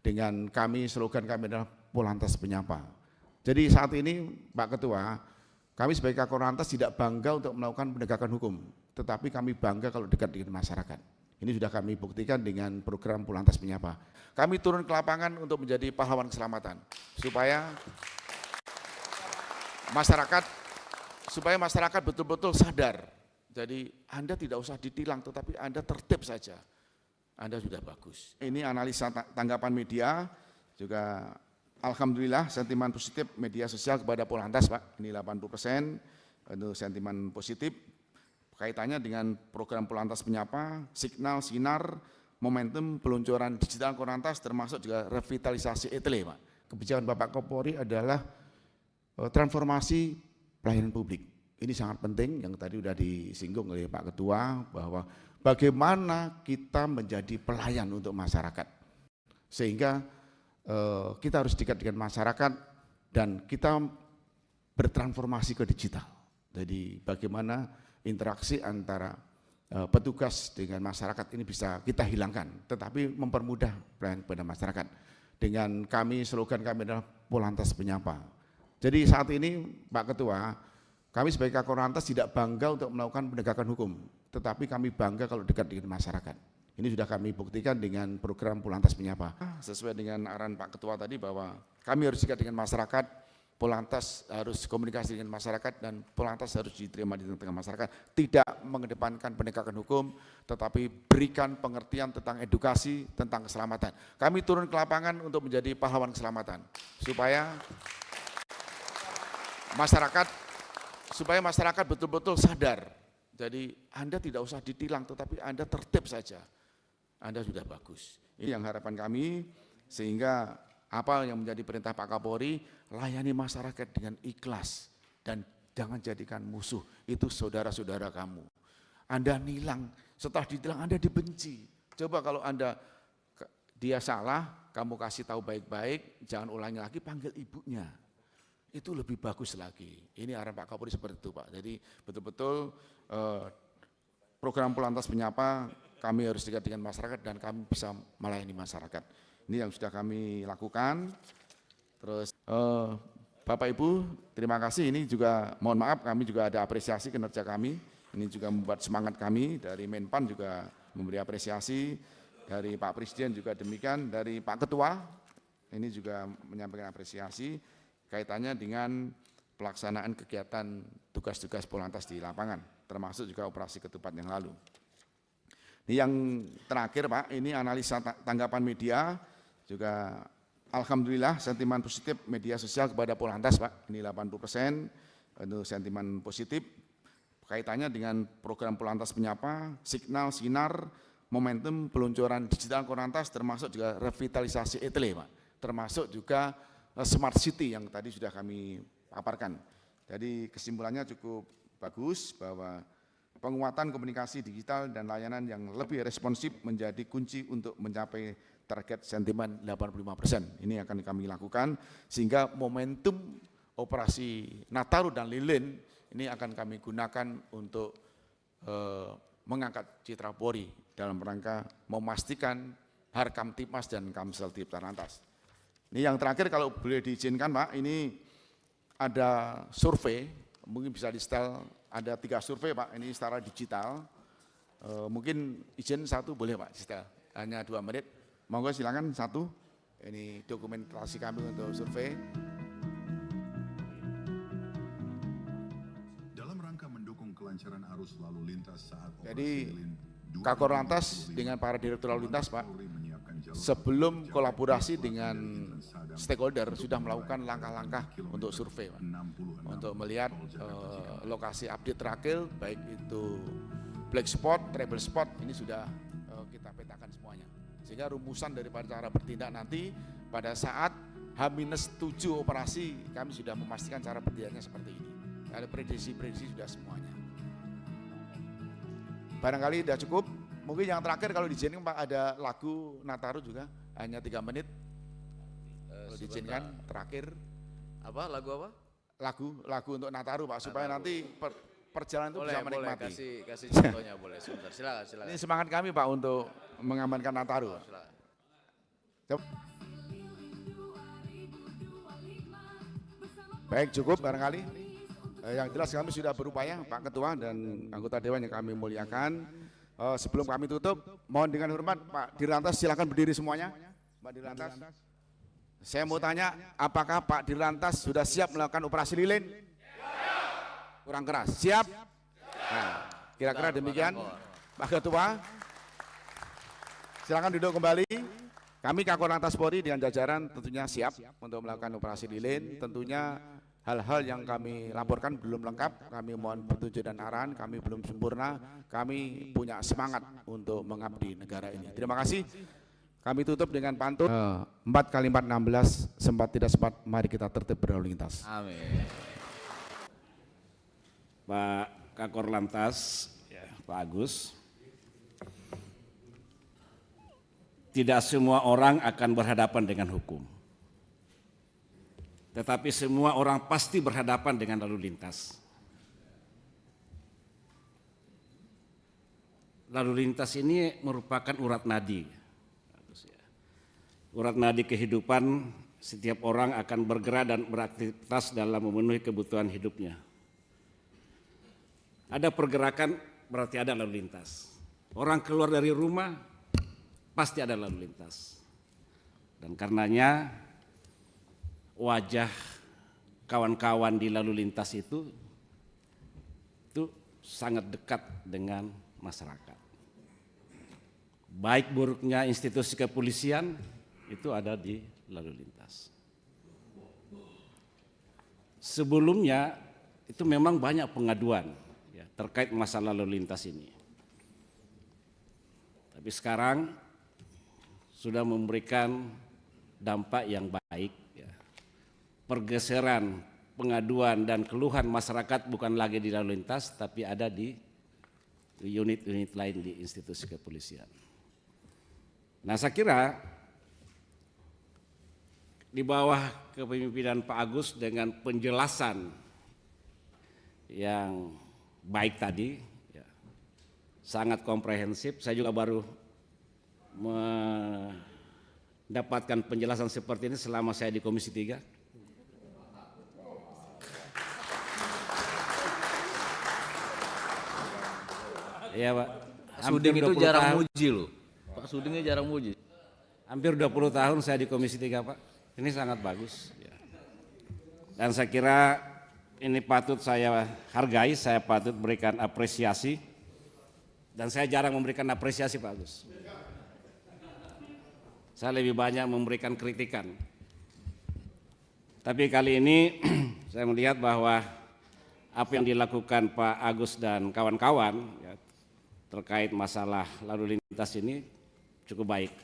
dengan slogan kami adalah Polantas Penyapa. Jadi saat ini Pak Ketua, kami sebagai Kakor Lantas tidak bangga untuk melakukan penegakan hukum, tetapi kami bangga kalau dekat dengan masyarakat. Ini sudah kami buktikan dengan program Polantas Penyapa. Kami turun ke lapangan untuk menjadi pahlawan keselamatan, supaya masyarakat betul-betul sadar. Jadi Anda tidak usah ditilang, tetapi Anda tertib saja. Anda sudah bagus. Ini analisa tanggapan media, juga alhamdulillah sentimen positif media sosial kepada Polantas Pak, ini 80% itu sentimen positif. Kaitannya dengan program Polantas Penyapa, signal, sinar, momentum peluncuran digital Polantas termasuk juga revitalisasi ETLE Pak. Kebijakan Bapak Kapolri adalah transformasi pelayanan publik. Ini sangat penting yang tadi sudah disinggung oleh Pak Ketua bahwa bagaimana kita menjadi pelayan untuk masyarakat. Sehingga kita harus dekat dengan masyarakat dan kita bertransformasi ke digital. Jadi bagaimana interaksi antara petugas dengan masyarakat ini bisa kita hilangkan, tetapi mempermudah pelayanan kepada masyarakat. Dengan slogan kami adalah Polantas Penyapa. Jadi saat ini Pak Ketua, kami sebagai Kakor Lantas tidak bangga untuk melakukan penegakan hukum, tetapi kami bangga kalau dekat dengan masyarakat. Ini sudah kami buktikan dengan program Polantas Penyapa. Sesuai dengan arahan Pak Ketua tadi bahwa kami harus dekat dengan masyarakat, Polantas harus komunikasi dengan masyarakat, dan Polantas harus diterima di tengah masyarakat. Tidak mengedepankan penegakan hukum, tetapi berikan pengertian tentang edukasi, tentang keselamatan. Kami turun ke lapangan untuk menjadi pahlawan keselamatan, supaya masyarakat betul-betul sadar. Jadi Anda tidak usah ditilang, tetapi Anda tertib saja. Anda sudah bagus. Ini yang harapan kami, sehingga apa yang menjadi perintah Pak Kapolri, layani masyarakat dengan ikhlas dan jangan jadikan musuh. Itu saudara-saudara kamu. Anda nilang, setelah ditilang Anda dibenci. Coba kalau dia salah, kamu kasih tahu baik-baik, jangan ulangi lagi, panggil ibunya. Itu lebih bagus lagi. Ini arahan Pak Kapolri seperti itu Pak. Jadi betul-betul program Polantas Penyapa, kami harus dekat dengan masyarakat dan kami bisa melayani masyarakat. Ini yang sudah kami lakukan. Terus Bapak Ibu, terima kasih. Ini juga mohon maaf, kami juga ada apresiasi kinerja kami. Ini juga membuat semangat kami. Dari Menpan juga memberi apresiasi. Dari Pak Presiden juga demikian. Dari Pak Ketua, ini juga menyampaikan apresiasi kaitannya dengan pelaksanaan kegiatan tugas-tugas Polantas di lapangan, termasuk juga operasi ketupat yang lalu. Ini yang terakhir Pak, ini analisa tanggapan media, juga alhamdulillah sentimen positif media sosial kepada Polantas Pak, ini 80% itu sentimen positif. Kaitannya dengan program Polantas Penyapa, signal, sinar, momentum peluncuran digital Polantas termasuk juga revitalisasi ETLE Pak, termasuk juga Smart City yang tadi sudah kami paparkan. Jadi kesimpulannya cukup bagus bahwa penguatan komunikasi digital dan layanan yang lebih responsif menjadi kunci untuk mencapai target sentimen 85%. Ini akan kami lakukan sehingga momentum operasi Nataru dan Lilin ini akan kami gunakan untuk mengangkat citra Polri dalam rangka memastikan Harkamtipmas dan Kamseltip Lantas. Ini yang terakhir kalau boleh diizinkan Pak, ini ada survei, mungkin bisa di setel, ada 3 survei Pak, ini secara digital. Mungkin izin satu boleh Pak, di setel, hanya 2 menit. Monggo silakan satu, ini dokumentasi kami untuk survei. Dalam rangka mendukung kelancaran arus lalu lintas saat Jadi Kakor Lantas dengan para direktur lalu lintas Pak, sebelum kolaborasi dengan stakeholder sudah melakukan langkah-langkah untuk survei Pak, untuk melihat lokasi update terakhir, baik itu black spot, trouble spot, ini sudah kita petakan semuanya. Sehingga rumusan daripada cara bertindak nanti pada saat H-7 operasi kami sudah memastikan cara bertindaknya seperti ini. Ada prediksi-prediksi sudah semuanya. Barangkali sudah cukup. Mungkin yang terakhir kalau diizinkan Pak, ada lagu Nataru juga, hanya 3 menit. Kalau diizinkan terakhir. Apa? Lagu apa? Lagu untuk Nataru Pak, supaya nanti perjalanan itu bisa menikmati. Kasih contohnya boleh sebentar. Silakan. Ini semangat kami Pak untuk mengamankan Nataru. Silakan. Coba. Baik, cukup barangkali. Yang jelas kami sudah berupaya, Pak Ketua dan anggota Dewan yang kami muliakan. Sebelum kami tutup, mohon dengan hormat Pak Dirlantas silakan berdiri semuanya. Pak Dirlantas. Saya mau tanya, apakah Pak Dirlantas sudah siap melakukan operasi lilin? Kurang keras. Siap? Nah, kira-kira demikian. Pak Ketua, silakan duduk kembali. Kami Kakor Lantas Polri dengan jajaran tentunya siap untuk melakukan operasi lilin. Tentunya hal-hal yang kami laporkan belum lengkap, kami mohon petunjuk dan arahan, kami belum sempurna, kami punya semangat untuk mengabdi negara ini. Terima kasih. Kami tutup dengan pantun 4x4 16, sempat tidak sempat, mari kita tertib berlalu lintas. Amin. Pak Kakor Lantas, ya, Pak Agus, tidak semua orang akan berhadapan dengan hukum. Tetapi semua orang pasti berhadapan dengan lalu lintas. Lalu lintas ini merupakan urat nadi. Urat nadi kehidupan, setiap orang akan bergerak dan beraktivitas dalam memenuhi kebutuhan hidupnya. Ada pergerakan berarti ada lalu lintas. Orang keluar dari rumah pasti ada lalu lintas. Dan karenanya wajah kawan-kawan di lalu lintas itu sangat dekat dengan masyarakat. Baik buruknya institusi kepolisian itu ada di lalu lintas. Sebelumnya itu memang banyak pengaduan ya, terkait masalah lalu lintas ini. Tapi sekarang sudah memberikan dampak yang baik. Ya. Pergeseran pengaduan dan keluhan masyarakat bukan lagi di lalu lintas, tapi ada di unit-unit lain di institusi kepolisian. Nah, saya kira di bawah kepemimpinan Pak Agus dengan penjelasan yang baik tadi, ya, sangat komprehensif. Saya juga baru mendapatkan penjelasan seperti ini selama saya di Komisi 3. Iya Pak. Suding itu jarang muji loh. Pak Sudingnya jarang muji. Hampir 20 tahun saya di Komisi 3 Pak. Ini sangat bagus. Dan saya kira ini patut saya hargai, saya patut berikan apresiasi. Dan saya jarang memberikan apresiasi Pak Agus. Saya lebih banyak memberikan kritikan. Tapi kali ini saya melihat bahwa apa yang dilakukan Pak Agus dan kawan-kawan ya, terkait masalah lalu lintas ini cukup baik.